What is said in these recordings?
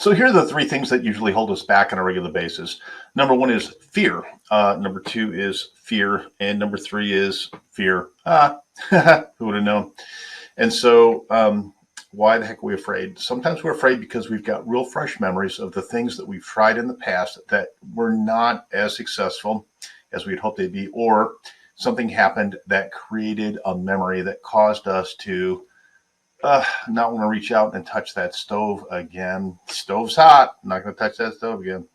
So here are the three things that usually hold us back on a regular basis. Number one is fear. Number two is fear. And number three is fear. Who would have known? And so why the heck are we afraid? Sometimes we're afraid because we've got real fresh memories of the things that we've tried in the past that were not as successful as we'd hoped they'd be, or something happened that created a memory that caused us to not want to reach out and touch that stove again. Stove's hot. I'm not going to touch that stove again.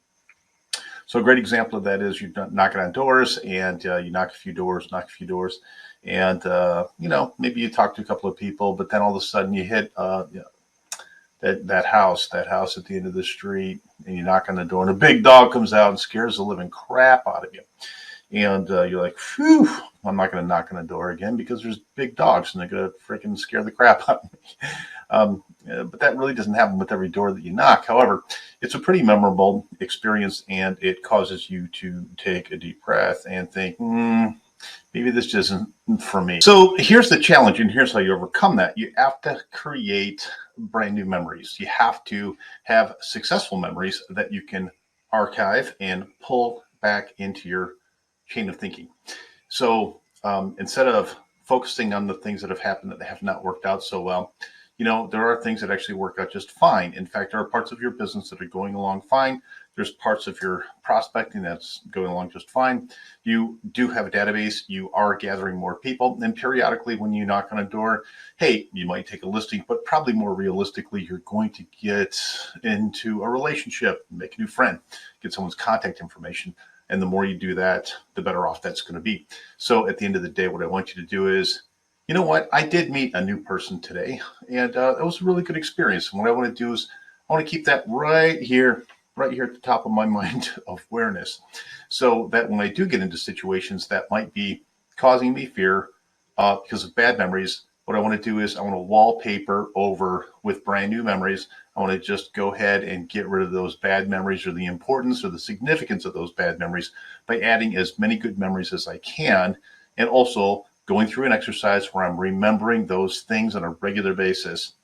So a great example of that is you're knocking on doors and you knock a few doors, and maybe you talk to a couple of people, but then all of a sudden you hit that house at the end of the street, and you knock on the door, and a big dog comes out and scares the living crap out of you. And you're like, phew, I'm not going to knock on the door again because there's big dogs and they're going to freaking scare the crap out of me. But that really doesn't happen with every door that you knock. However, it's a pretty memorable experience, and it causes you to take a deep breath and think, maybe this isn't for me. So here's the challenge, and here's how you overcome that. You have to create brand new memories. You have to have successful memories that you can archive and pull back into your chain of thinking. So instead of focusing on the things that have happened that have not worked out so well, there are things that actually work out just fine. In fact, there are parts of your business that are going along fine. There's parts of your prospecting that's going along just fine. You do have a database. You are gathering more people. And periodically when you knock on a door, hey, you might take a listing, but probably more realistically, you're going to get into a relationship, make a new friend, get someone's contact information. And the more you do that, the better off that's going to be. So at the end of the day, what I want you to do is, you know what? I did meet a new person today, and it was a really good experience. And what I want to do is I want to keep that right here at the top of my mind of awareness, so that when I do get into situations that might be causing me fear because of bad memories, what I want to do is I want to wallpaper over with brand new memories. I want to just go ahead and get rid of those bad memories, or the importance or the significance of those bad memories, by adding as many good memories as I can, and also going through an exercise where I'm remembering those things on a regular basis.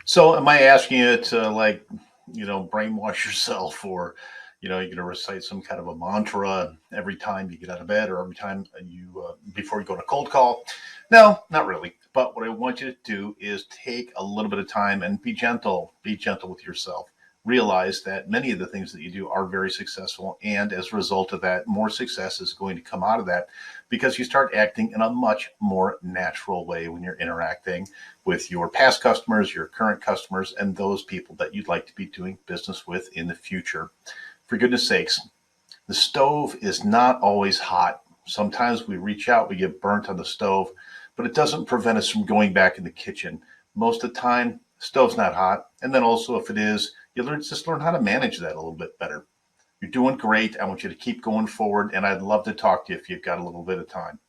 So am I asking you to brainwash yourself, or, you're going to recite some kind of a mantra every time you get out of bed, or every time before you go to cold call? No, not really. But what I want you to do is take a little bit of time and be gentle with yourself. Realize that many of the things that you do are very successful. And as a result of that, more success is going to come out of that, because you start acting in a much more natural way when you're interacting with your past customers, your current customers, and those people that you'd like to be doing business with in the future. For goodness sakes, the stove is not always hot. Sometimes we reach out, we get burnt on the stove, but it doesn't prevent us from going back in the kitchen. Most of the time, the stove's not hot. And then also, if it is, you just learn how to manage that a little bit better. You're doing great. I want you to keep going forward, and I'd love to talk to you if you've got a little bit of time.